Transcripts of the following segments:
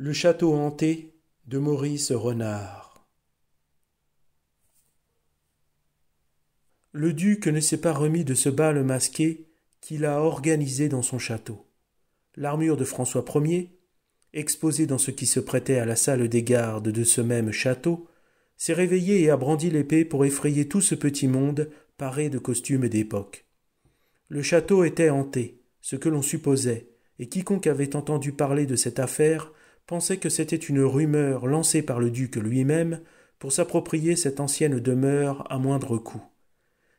Le château hanté de Maurice Renard. Le duc ne s'est pas remis de ce bal masqué qu'il a organisé dans son château. L'armure de François Ier, exposée dans ce qui se prêtait à la salle des gardes de ce même château, s'est réveillée et a brandi l'épée pour effrayer tout ce petit monde paré de costumes d'époque. Le château était hanté, ce que l'on supposait, et quiconque avait entendu parler de cette affaire pensait que c'était une rumeur lancée par le duc lui-même pour s'approprier cette ancienne demeure à moindre coût.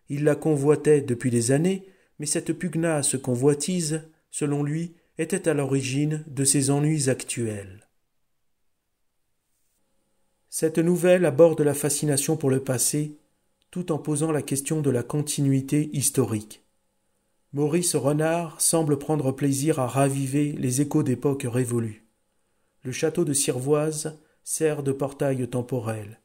Il la convoitait depuis des années, mais cette pugnace convoitise, selon lui, était à l'origine de ses ennuis actuels. Cette nouvelle aborde la fascination pour le passé, tout en posant la question de la continuité historique. Maurice Renard semble prendre plaisir à raviver les échos d'époques révolues. Le château de Sirvoise sert de portail temporel.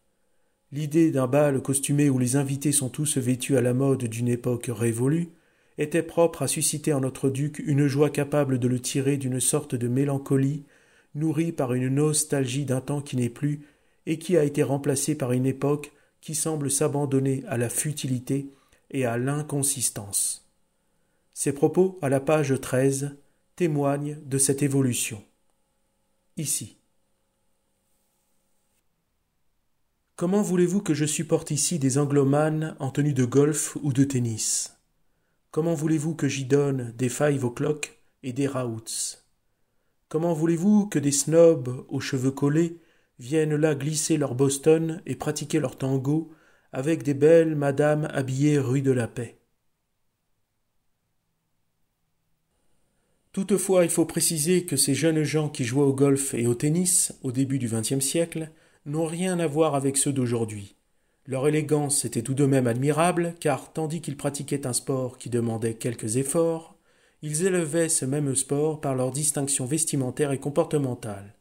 L'idée d'un bal costumé où les invités sont tous vêtus à la mode d'une époque révolue était propre à susciter en notre duc une joie capable de le tirer d'une sorte de mélancolie nourrie par une nostalgie d'un temps qui n'est plus et qui a été remplacé par une époque qui semble s'abandonner à la futilité et à l'inconsistance. Ces propos, à la page 13, témoignent de cette évolution. Ici. Comment voulez-vous que je supporte ici des anglomanes en tenue de golf ou de tennis? Comment voulez-vous que j'y donne des 5 o'clock et des routs? Comment voulez-vous que des snobs aux cheveux collés viennent là glisser leur Boston et pratiquer leur tango avec des belles madames habillées rue de la Paix? Toutefois, il faut préciser que ces jeunes gens qui jouaient au golf et au tennis au début du XXe siècle n'ont rien à voir avec ceux d'aujourd'hui. Leur élégance était tout de même admirable, car tandis qu'ils pratiquaient un sport qui demandait quelques efforts, ils élevaient ce même sport par leur distinction vestimentaire et comportementale.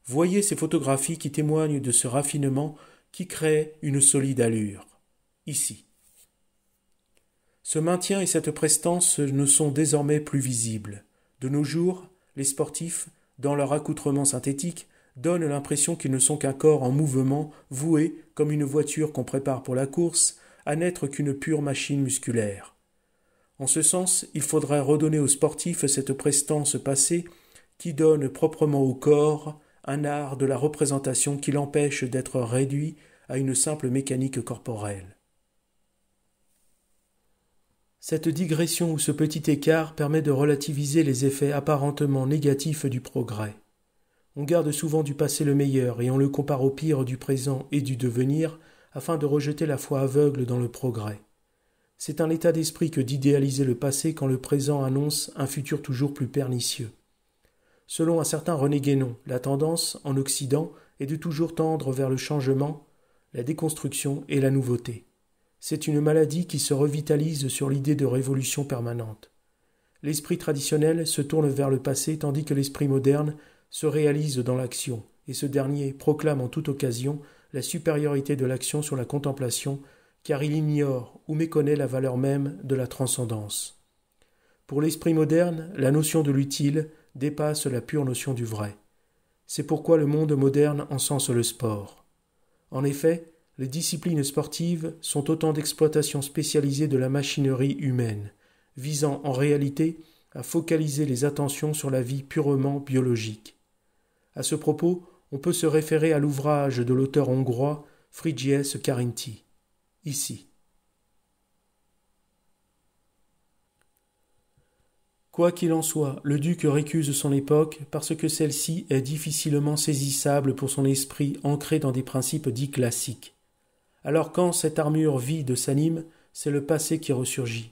Voyez ces photographies qui témoignent de ce raffinement qui crée une solide allure. Ici. Ce maintien et cette prestance ne sont désormais plus visibles. De nos jours, les sportifs, dans leur accoutrement synthétique, donnent l'impression qu'ils ne sont qu'un corps en mouvement, voué, comme une voiture qu'on prépare pour la course, à n'être qu'une pure machine musculaire. En ce sens, il faudrait redonner aux sportifs cette prestance passée qui donne proprement au corps un art de la représentation qui l'empêche d'être réduit à une simple mécanique corporelle. Cette digression ou ce petit écart permet de relativiser les effets apparentement négatifs du progrès. On garde souvent du passé le meilleur et on le compare au pire du présent et du devenir afin de rejeter la foi aveugle dans le progrès. C'est un état d'esprit que d'idéaliser le passé quand le présent annonce un futur toujours plus pernicieux. Selon un certain René Guénon, la tendance, en Occident, est de toujours tendre vers le changement, la déconstruction et la nouveauté. C'est une maladie qui se revitalise sur l'idée de révolution permanente. L'esprit traditionnel se tourne vers le passé tandis que l'esprit moderne se réalise dans l'action, et ce dernier proclame en toute occasion la supériorité de l'action sur la contemplation, car il ignore ou méconnaît la valeur même de la transcendance. Pour l'esprit moderne, la notion de l'utile dépasse la pure notion du vrai. C'est pourquoi le monde moderne encense le sport. En effet, les disciplines sportives sont autant d'exploitations spécialisées de la machinerie humaine, visant en réalité à focaliser les attentions sur la vie purement biologique. À ce propos, on peut se référer à l'ouvrage de l'auteur hongrois Frigyes Karinthy. Ici. Quoi qu'il en soit, le duc récuse son époque parce que celle-ci est difficilement saisissable pour son esprit ancré dans des principes dits classiques. Alors quand cette armure vide s'anime, c'est le passé qui ressurgit.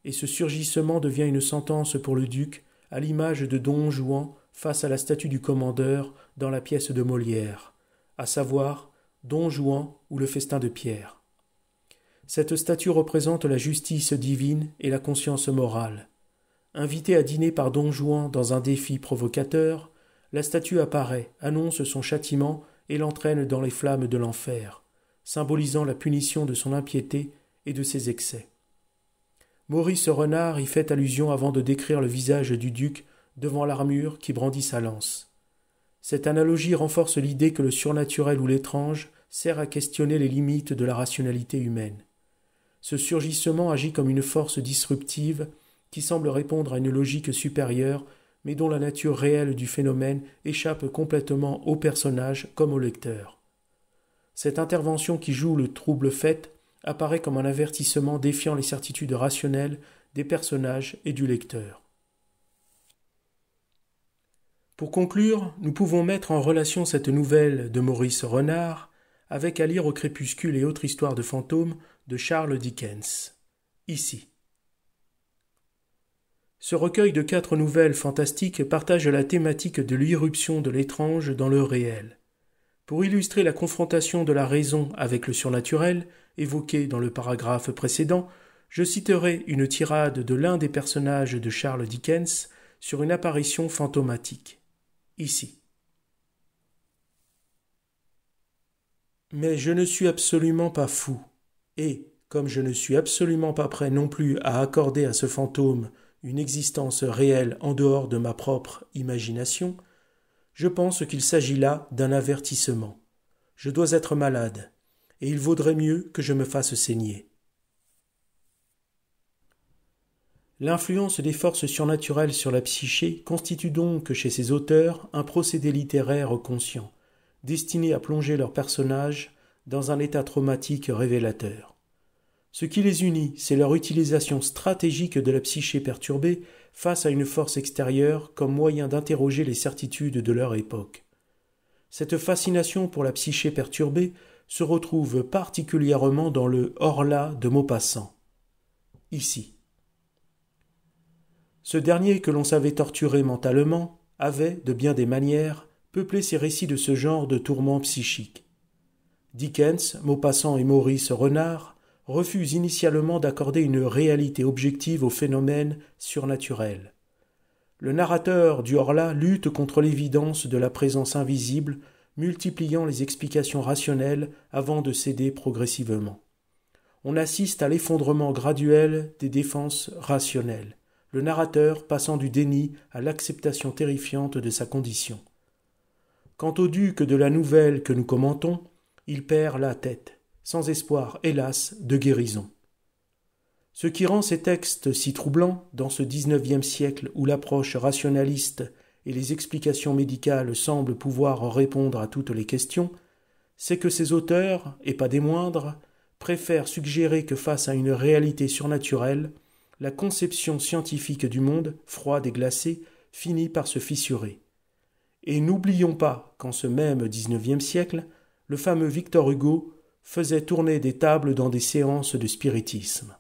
Et ce surgissement devient une sentence pour le duc, à l'image de Don Juan face à la statue du commandeur dans la pièce de Molière, à savoir Don Juan ou le festin de Pierre. Cette statue représente la justice divine et la conscience morale. Invité à dîner par Don Juan dans un défi provocateur, la statue apparaît, annonce son châtiment et l'entraîne dans les flammes de l'enfer, symbolisant la punition de son impiété et de ses excès. Maurice Renard y fait allusion avant de décrire le visage du duc devant l'armure qui brandit sa lance. Cette analogie renforce l'idée que le surnaturel ou l'étrange sert à questionner les limites de la rationalité humaine. Ce surgissement agit comme une force disruptive qui semble répondre à une logique supérieure, mais dont la nature réelle du phénomène échappe complètement au personnage comme au lecteur. Cette intervention qui joue le trouble fait apparaît comme un avertissement défiant les certitudes rationnelles des personnages et du lecteur. Pour conclure, nous pouvons mettre en relation cette nouvelle de Maurice Renard avec À lire au crépuscule et autres histoires de fantômes de Charles Dickens. Ici. Ce recueil de 4 nouvelles fantastiques partage la thématique de l'irruption de l'étrange dans le réel. Pour illustrer la confrontation de la raison avec le surnaturel, évoquée dans le paragraphe précédent, je citerai une tirade de l'un des personnages de Charles Dickens sur une apparition fantomatique. Ici. Mais je ne suis absolument pas fou, et, comme je ne suis absolument pas prêt non plus à accorder à ce fantôme une existence réelle en dehors de ma propre imagination, je pense qu'il s'agit là d'un avertissement. Je dois être malade, et il vaudrait mieux que je me fasse saigner. L'influence des forces surnaturelles sur la psyché constitue donc chez ces auteurs un procédé littéraire conscient, destiné à plonger leurs personnages dans un état traumatique révélateur. Ce qui les unit, c'est leur utilisation stratégique de la psyché perturbée face à une force extérieure comme moyen d'interroger les certitudes de leur époque. Cette fascination pour la psyché perturbée se retrouve particulièrement dans le Horla de Maupassant. Ici. Ce dernier que l'on savait torturer mentalement avait, de bien des manières, peuplé ses récits de ce genre de tourments psychiques. Dickens, Maupassant et Maurice Renard refusent initialement d'accorder une réalité objective aux phénomènes surnaturels. Le narrateur du Horla lutte contre l'évidence de la présence invisible, multipliant les explications rationnelles avant de céder progressivement. On assiste à l'effondrement graduel des défenses rationnelles, le narrateur passant du déni à l'acceptation terrifiante de sa condition. Quant au duc de la nouvelle que nous commentons, il perd la tête, sans espoir, hélas, de guérison. Ce qui rend ces textes si troublants, dans ce XIXe siècle où l'approche rationaliste et les explications médicales semblent pouvoir répondre à toutes les questions, c'est que ces auteurs, et pas des moindres, préfèrent suggérer que face à une réalité surnaturelle, la conception scientifique du monde, froide et glacée, finit par se fissurer. Et n'oublions pas qu'en ce même XIXe siècle, le fameux Victor Hugo faisait tourner des tables dans des séances de spiritisme.